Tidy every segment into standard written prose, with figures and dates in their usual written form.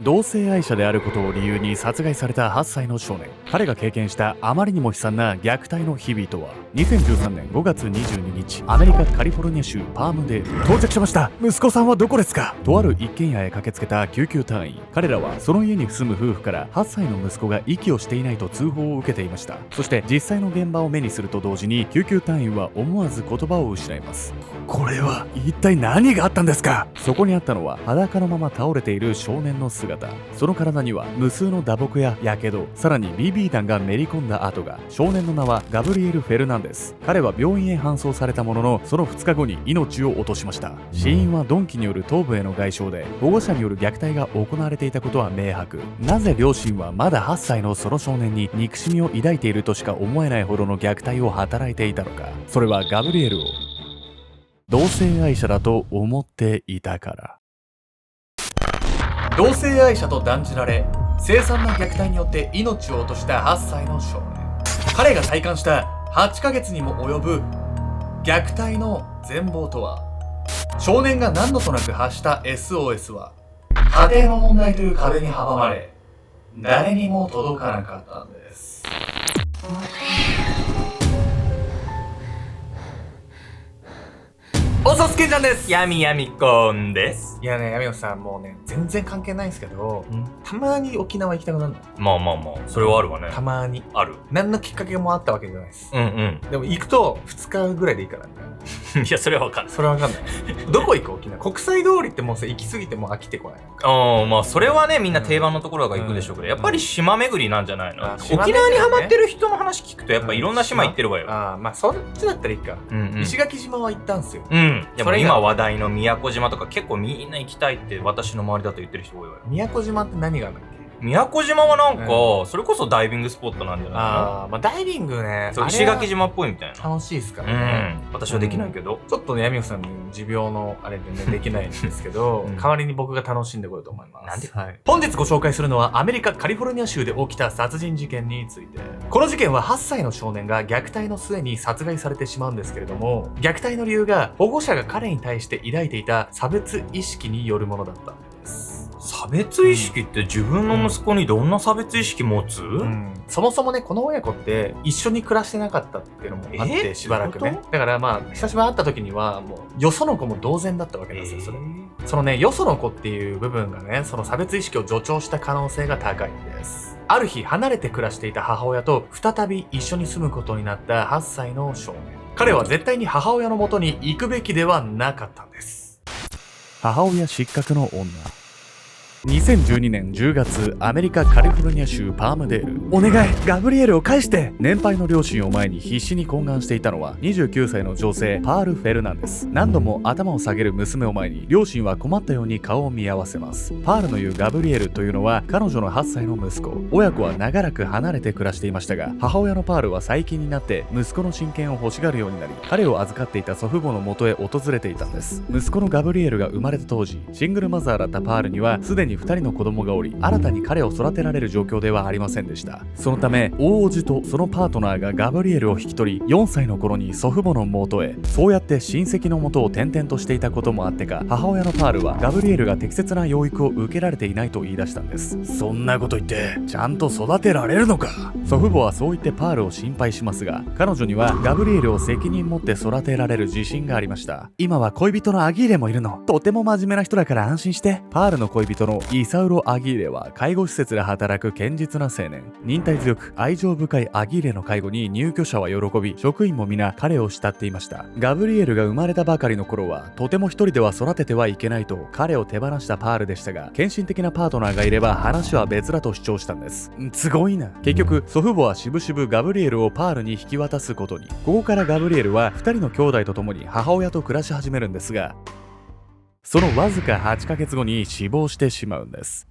同性愛者であることを理由に殺害された8歳の少年。彼が経験したあまりにも悲惨な虐待の日々とは。2013年5月22日、アメリカカリフォルニア州パームデール。到着しました。息子さんはどこですか？とある一軒家へ駆けつけた救急隊員。彼らはその家に住む夫婦から8歳の息子が息をしていないと通報を受けていました。そして実際の現場を目にすると同時に救急隊員は思わず言葉を失います。これは一体何があったんですか？そこにあったのは裸のまま倒れている少年の姿。その体には無数の打撲や火傷、さらに BB 弾がめり込んだ跡が。少年の名はガブリエル・フェルナンデス。彼は病院へ搬送されたものの、その2日後に命を落としました。死因は鈍器による頭部への外傷で、保護者による虐待が行われていたことは明白。なぜ両親はまだ8歳のその少年に憎しみを抱いているとしか思えないほどの虐待を働いていたのか。それはガブリエルを同性愛者だと思っていたから。同性愛者と断じられ、凄惨な虐待によって命を落とした8歳の少年。彼が体感した8ヶ月にも及ぶ虐待の全貌とは。少年が何度となく発した SOS は、家庭の問題という壁に阻まれ、誰にも届かなかったんです。おさすけちゃんです。やみやみこんです。いやね、やみこさん、もうね、全然関係ないんですけど、たまに沖縄行きたくなるの。まあまあまあ、それはあるわね。たまに。ある。何のきっかけもあったわけじゃないです。うんでも行くと2日ぐらいでいいからね。うん。いや、それはわかんない。それはわかんない。どこ行く沖縄？国際通りってもうさ、行き過ぎてもう飽きてこない。まあそれはね、みんな定番のところが行くでしょうけど、やっぱり島巡りなんじゃないの？島沖縄にハマってる人の話聞くと、やっぱいろんな島行ってるわよ。まあそっちだったらいいか。石垣島は行ったんすよ。でも今話題の宮古島とか結構みんな行きたいって私の周りだと言ってる人多いわよ。宮古島って何があるんだっけ？宮古島はなんか、それこそダイビングスポットなんじゃないの？まあダイビングね。そう、石垣島っぽいみたいな。楽しいですからね。私はできないけど。ちょっとね、やみこさんの持病のあれでね、できないんですけど、代わりに僕が楽しんでこようと思います。なんで？本日ご紹介するのはアメリカカリフォルニア州で起きた殺人事件について。この事件は8歳の少年が虐待の末に殺害されてしまうんですけれども、虐待の理由が保護者が彼に対して抱いていた差別意識によるものだったんです。差別意識って自分の息子にどんな差別意識持つ？そもそもね、この親子って一緒に暮らしてなかったっていうのもあって、しばらくね。だからまあ、久しぶりに会った時には、もう、よその子も同然だったわけなんですよ、それ。そのね、よその子っていう部分がね、その差別意識を助長した可能性が高いんです。ある日、離れて暮らしていた母親と再び一緒に住むことになった8歳の少年。彼は絶対に母親の元に行くべきではなかったんです。母親失格の女。2012年10月、アメリカカリフォルニア州パームデール。お願い、ガブリエルを返して。年配の両親を前に必死に懇願していたのは29歳の女性パール・フェルナンデス。何度も頭を下げる娘を前に両親は困ったように顔を見合わせます。パールの言うガブリエルというのは彼女の8歳の息子。親子は長らく離れて暮らしていましたが、母親のパールは最近になって息子の親権を欲しがるようになり、彼を預かっていた祖父母の元へ訪れていたんです。息子のガブリエルが生まれた当時、シングルマザーだったパールにはすでに2人の子供がおり、新たに彼を育てられる状況ではありませんでした。そのため大叔父とそのパートナーがガブリエルを引き取り、4歳の頃に祖父母の元へ。そうやって親戚の元を転々としていたこともあってか、母親のパールはガブリエルが適切な養育を受けられていないと言い出したんです。そんなこと言ってちゃんと育てられるのか。祖父母はそう言ってパールを心配しますが、彼女にはガブリエルを責任持って育てられる自信がありました。今は恋人のアギーレもいるの。とても真面目な人だから安心して。パールの恋人のイサウロ・アギーレは介護施設で働く堅実な青年。忍耐強く愛情深いアギーレの介護に入居者は喜び、職員も皆彼を慕っていました。ガブリエルが生まれたばかりの頃はとても一人では育ててはいけないと彼を手放したパールでしたが、献身的なパートナーがいれば話は別だと主張したんです。すごいな。結局祖父母はしぶしぶガブリエルをパールに引き渡すことに。ここからガブリエルは2人の兄弟と共に母親と暮らし始めるんですが、そのわずか8ヶ月後に死亡してしまうんです。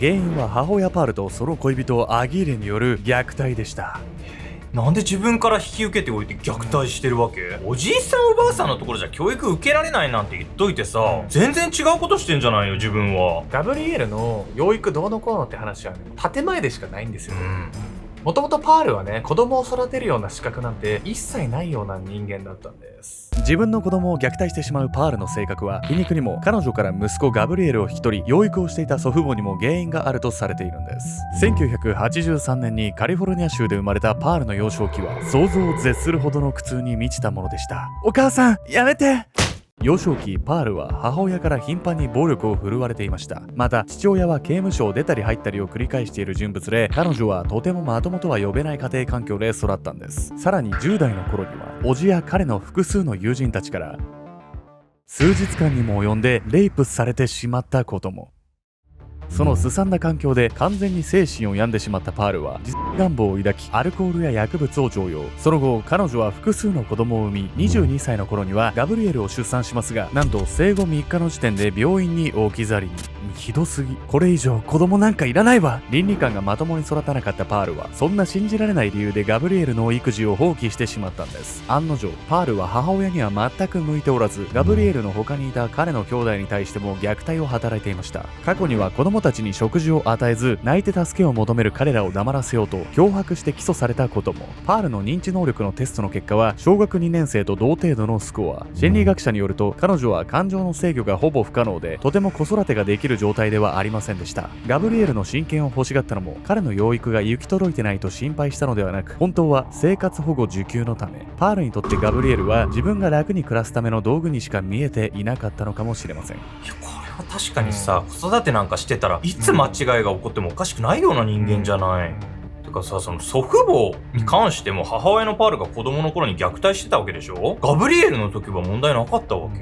原因は母親パールとその恋人アギーレによる虐待でした。なんで自分から引き受けておいて虐待してるわけ？おじいさんおばあさんのところじゃ教育受けられないなんて言っといてさ、全然違うことしてんじゃないよ自分は。ガブリエルの養育どうのこうのって話はね、建前でしかないんですよ。もともとパールはね、子供を育てるような資格なんて一切ないような人間だったんです。自分の子供を虐待してしまうパールの性格は皮肉にも彼女から息子ガブリエルを引き取り養育をしていた祖父母にも原因があるとされているんです。1983年にカリフォルニア州で生まれたパールの幼少期は想像を絶するほどの苦痛に満ちたものでした。お母さんやめて。幼少期、パールは母親から頻繁に暴力を振るわれていました。また、父親は刑務所を出たり入ったりを繰り返している人物で、彼女はとてもまともとは呼べない家庭環境で育ったんです。さらに10代の頃には、叔父や彼の複数の友人たちから、数日間にも及んでレイプされてしまったことも。その凄んだ環境で完全に精神を病んでしまったパールは実願望を抱きアルコールや薬物を常用。その後彼女は複数の子供を産み22歳の頃にはガブリエルを出産しますが、なんと生後3日の時点で病院に置き去りに。ひどすぎ。これ以上子供なんかいらないわ。倫理観がまともに育たなかったパールはそんな信じられない理由でガブリエルの育児を放棄してしまったんです。案の定パールは母親には全く向いておらず、ガブリエルの他にいた彼の兄弟に対しても虐待を働いていました。過去には子供たちに食事を与えず泣いて助けを求める彼らを黙らせようと脅迫して起訴されたことも。パールの認知能力のテストの結果は小学2年生と同程度のスコア。心理学者によると彼女は感情の制御がほぼ不可能でとても子育てができる状態ではありませんでした。ガブリエルの親権を欲しがったのも彼の養育が行き届いてないと心配したのではなく、本当は生活保護受給のため。パールにとってガブリエルは自分が楽に暮らすための道具にしか見えていなかったのかもしれません。いやこれは確かにさ、子育てなんかしてたらいつ間違いが起こってもおかしくないような人間じゃない。てかさ、その祖父母に関しても母親のパールが子供の頃に虐待してたわけでしょ。ガブリエルの時は問題なかったわけ？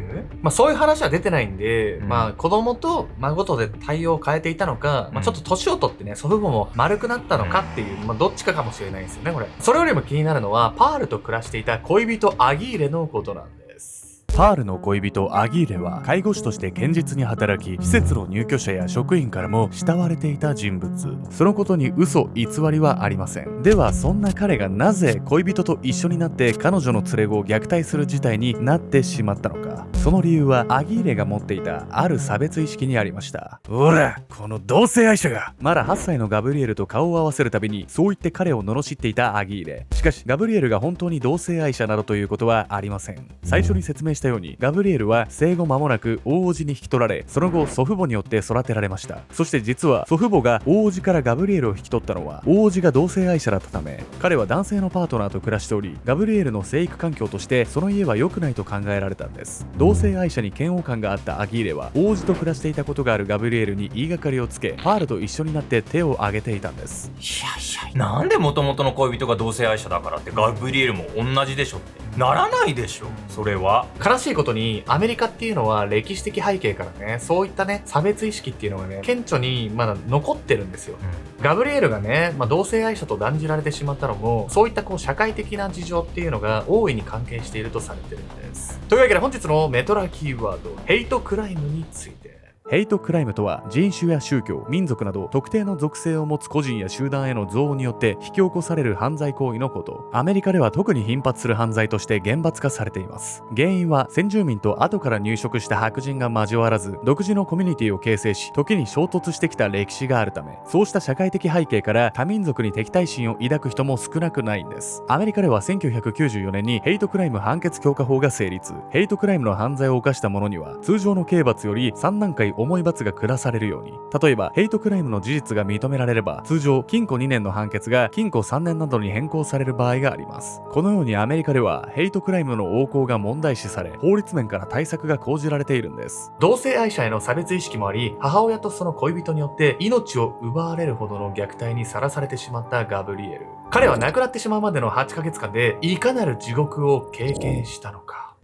そういう話は出てないんで、子供と孫とで対応を変えていたのか、ちょっと年を取ってね、祖父母も丸くなったのかっていう、どっちかかもしれないんですよね、これ。それよりも気になるのは、パールと暮らしていた恋人アギーレのことなんです。パールの恋人アギーレは介護士として堅実に働き、施設の入居者や職員からも慕われていた人物。そのことに嘘偽りはありません。ではそんな彼がなぜ恋人と一緒になって彼女の連れ子を虐待する事態になってしまったのか。その理由はアギーレが持っていたある差別意識にありました。おらこの同性愛者が。まだ8歳のガブリエルと顔を合わせるたびにそう言って彼を罵っていたアギーレ。しかしガブリエルが本当に同性愛者などということはありません。最初に説明したようにガブリエルは生後間もなく大叔父に引き取られ、その後祖父母によって育てられました。そして実は祖父母が大叔父からガブリエルを引き取ったのは大叔父が同性愛者だったため、彼は男性のパートナーと暮らしており、ガブリエルの生育環境としてその家は良くないと考えられたんです。同性愛者に嫌悪感があったアギーレは大叔父と暮らしていたことがあるガブリエルに言いがかりをつけ、パールと一緒になって手を挙げていたんです。いやなんで元々の恋人が同性愛者だからってガブリエルも同じでしょってならないでしょ。それは悲しいことにアメリカっていうのは歴史的背景からね、そういったね差別意識っていうのがね顕著にまだ残ってるんですよ。ガブリエルがね、同性愛者と断じられてしまったのもそういった社会的な事情っていうのが大いに関係しているとされてるんです。というわけで本日のメトラキーワード、ヘイトクライムについて。ヘイトクライムとは人種や宗教、民族など特定の属性を持つ個人や集団への憎悪によって引き起こされる犯罪行為のこと。アメリカでは特に頻発する犯罪として厳罰化されています。原因は先住民と後から入植した白人が交わらず独自のコミュニティを形成し、時に衝突してきた歴史があるため、そうした社会的背景から多民族に敵対心を抱く人も少なくないんです。アメリカでは1994年にヘイトクライム判決強化法が成立。ヘイトクライムの犯罪を犯した者には通常の刑罰より3段階重い罰が下されるように。例えばヘイトクライムの事実が認められれば通常禁錮2年の判決が禁錮3年などに変更される場合があります。このようにアメリカではヘイトクライムの横行が問題視され、法律面から対策が講じられているんです。同性愛者への差別意識もあり、母親とその恋人によって命を奪われるほどの虐待にさらされてしまったガブリエル。彼は亡くなってしまうまでの8ヶ月間でいかなる地獄を経験したのか。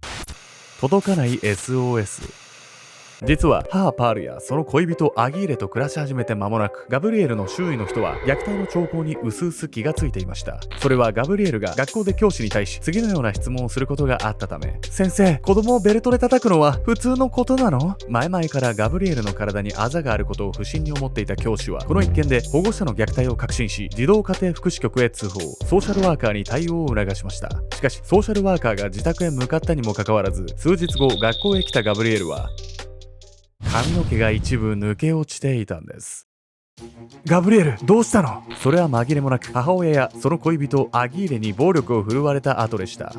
届かない SOS。実は母パールやその恋人アギーレと暮らし始めて間もなく、ガブリエルの周囲の人は虐待の兆候に薄々気がついていました。それはガブリエルが学校で教師に対し次のような質問をすることがあったため。先生、子供をベルトで叩くのは普通のことなの？前々からガブリエルの体にあざがあることを不審に思っていた教師はこの一件で保護者の虐待を確信し、児童家庭福祉局へ通報。ソーシャルワーカーに対応を促しました。しかしソーシャルワーカーが自宅へ向かったにもかかわらず、数日後学校へ来たガブリエルは髪の毛が一部抜け落ちていたんです。ガブリエル、どうしたの？それは紛れもなく母親やその恋人アギーレに暴力を振るわれた後でした。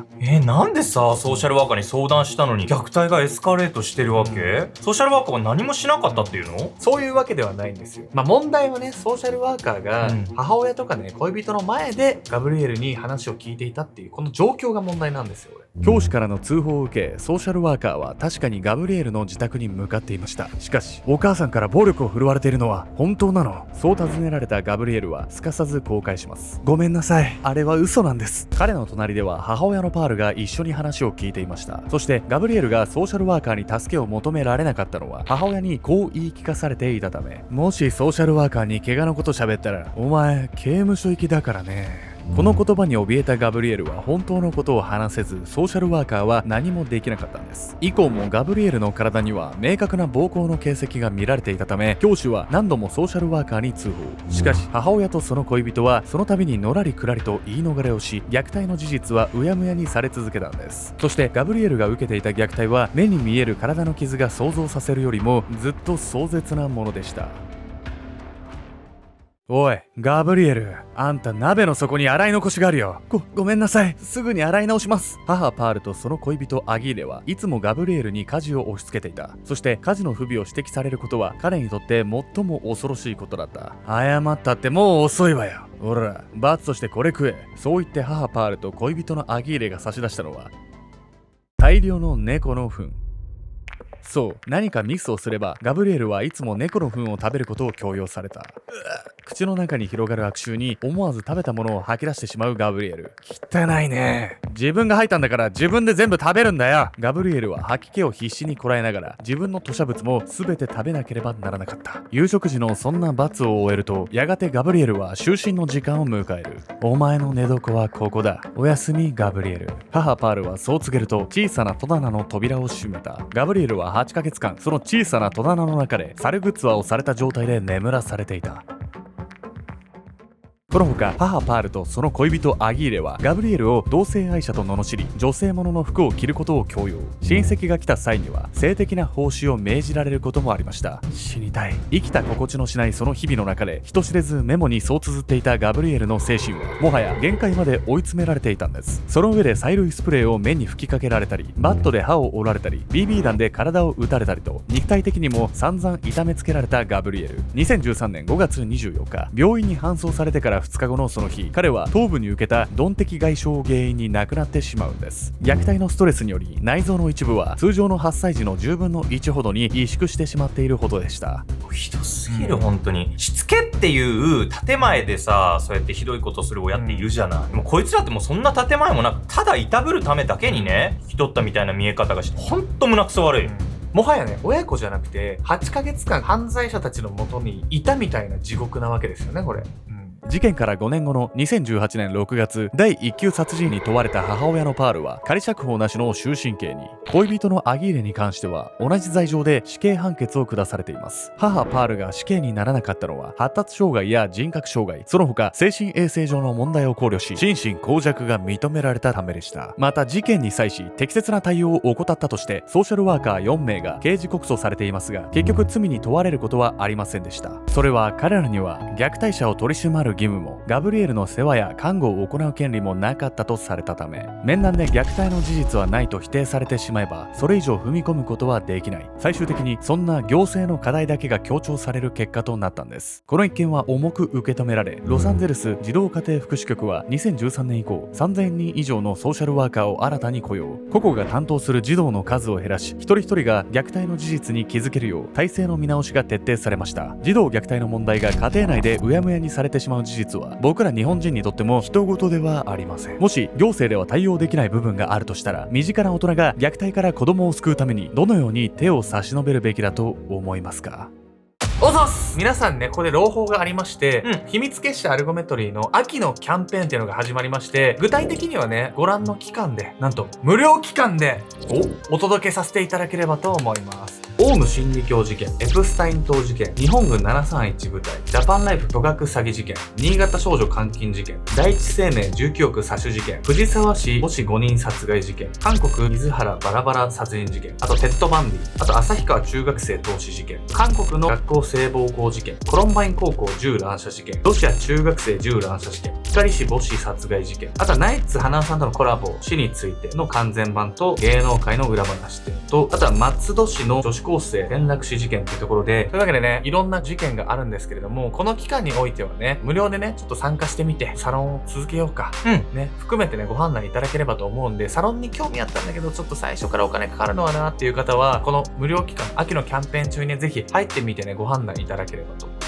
なんでさ、ソーシャルワーカーに相談したのに虐待がエスカレートしてるわけ？ソーシャルワーカーは何もしなかったっていうの？そういうわけではないんですよ。問題はね、ソーシャルワーカーが母親とかね、恋人の前でガブリエルに話を聞いていたっていう、この状況が問題なんですよ。教師からの通報を受け、ソーシャルワーカーは確かにガブリエルの自宅に向かっていました。しかし、お母さんから暴力を振るわれているのは本当なの？そう尋ねられたガブリエルはすかさず後悔します。ごめんなさい、あれは嘘なんです。彼の隣では母親のパールが一緒に話を聞いていました。そしてガブリエルがソーシャルワーカーに助けを求められなかったのは母親にこう言い聞かされていたため、もしソーシャルワーカーに怪我のこと喋ったらお前刑務所行きだからね。この言葉に怯えたガブリエルは本当のことを話せず、ソーシャルワーカーは何もできなかったんです。以降もガブリエルの体には明確な暴行の形跡が見られていたため、教師は何度もソーシャルワーカーに通報。しかし母親とその恋人はその度にのらりくらりと言い逃れをし、虐待の事実はうやむやにされ続けたんです。そしてガブリエルが受けていた虐待は目に見える体の傷が想像させるよりもずっと壮絶なものでした。おい、ガブリエル、あんた鍋の底に洗い残しがあるよ。ごめんなさい。すぐに洗い直します。母パールとその恋人アギーレはいつもガブリエルに家事を押し付けていた。そして家事の不備を指摘されることは彼にとって最も恐ろしいことだった。謝ったってもう遅いわよ。ほら、罰としてこれ食え。そう言って母パールと恋人のアギーレが差し出したのは大量の猫の糞。そう、何かミスをすればガブリエルはいつも猫の糞を食べることを強要された。口の中に広がる悪臭に思わず食べたものを吐き出してしまうガブリエル。汚いね。自分が吐いたんだから自分で全部食べるんだよ。ガブリエルは吐き気を必死にこらえながら自分の吐砂物も全て食べなければならなかった。夕食時のそんな罰を終えると、やがてガブリエルは就寝の時間を迎える。お前の寝床はここだ。おやすみガブリエル。母パールはそう告げると小さな戸棚の扉を閉めた。ガブリエルは8ヶ月間その小さな戸棚の中で猿グッズをされた状態で眠らされていた。このほか母パールとその恋人アギーレはガブリエルを同性愛者と罵り、女性ものの服を着ることを強要。親戚が来た際には性的な報酬を命じられることもありました。死にたい。生きた心地のしないその日々の中で人知れずメモにそう綴っていたガブリエルの精神はもはや限界まで追い詰められていたんです。その上で催涙スプレーを目に吹きかけられたり、バットで歯を折られたり、 BB 弾で体を撃たれたりと肉体的にも散々痛めつけられたガブリエル。2013年5月24日病院に搬送されてから2日後のその日、彼は頭部に受けた鈍的外傷を原因に亡くなってしまうんです。虐待のストレスにより内臓の一部は通常の8歳児の10分の1ほどに萎縮してしまっているほどでした。ひどすぎる、本当に。しつけっていう建前でさ、そうやってひどいことする親っているじゃない。もうこいつらってもうそんな建前もなく、ただいたぶるためだけにね、引き取ったみたいな見え方がして、ほんと胸くそ悪い。もはやね、親子じゃなくて8ヶ月間犯罪者たちのもとにいたみたいな地獄なわけですよね、これ。事件から5年後の2018年6月、第1級殺人に問われた母親のパールは仮釈放なしの終身刑に、恋人のアギーレに関しては同じ罪状で死刑判決を下されています。母パールが死刑にならなかったのは発達障害や人格障害、その他精神衛生上の問題を考慮し心神耗弱が認められたためでした。また事件に際し適切な対応を怠ったとしてソーシャルワーカー4名が刑事告訴されていますが、結局罪に問われることはありませんでした。それは彼らには虐待者を取り締まる義務もガブリエルの世話や看護を行う権利もなかったとされたため、面談で虐待の事実はないと否定されてしまえばそれ以上踏み込むことはできない。最終的にそんな行政の課題だけが強調される結果となったんです。この一件は重く受け止められ、ロサンゼルス児童家庭福祉局は2013年以降3000人以上のソーシャルワーカーを新たに雇用。個々が担当する児童の数を減らし、一人一人が虐待の事実に気づけるよう体制の見直しが徹底されました。児童虐待の問題が家庭内でうやむやにされてしまう事実は僕ら日本人にとっても人事ではありません。もし行政では対応できない部分があるとしたら、身近な大人が虐待から子供を救うためにどのように手を差し伸べるべきだと思いますか？おざっす。皆さんね、ここで朗報がありまして、秘密結社アルゴメトリーの秋のキャンペーンっていうのが始まりまして、具体的にはね、ご覧の期間で、なんと無料期間でお届けさせていただければと思います。オウム真理教事件、エプスタイン島事件、日本軍731部隊、ジャパンライフ巨額詐欺事件、新潟少女監禁事件、第一生命19億詐取事件、藤沢市母子5人殺害事件、韓国水原バラバラ殺人事件、あとテッドバンディ、あと旭川中学生凍死事件、韓国の学校性暴行事件、コロンバイン高校銃乱射事件、ロシア中学生銃乱射事件、光市母子殺害事件、あとはナイツ花さんとのコラボ死についての完全版と芸能界の裏話点と、あとは松戸市の女子高生転落死事件というところで、というわけでね、いろんな事件があるんですけれども、この期間においてはね、無料でね、ちょっと参加してみて、サロンを続けようか。ね、含めてね、ご判断いただければと思うんで、サロンに興味あったんだけど、ちょっと最初からお金かかるのはなっていう方は、この無料期間、秋のキャンペーン中にね、ぜひ入ってみてね、ご判断いただければと思います。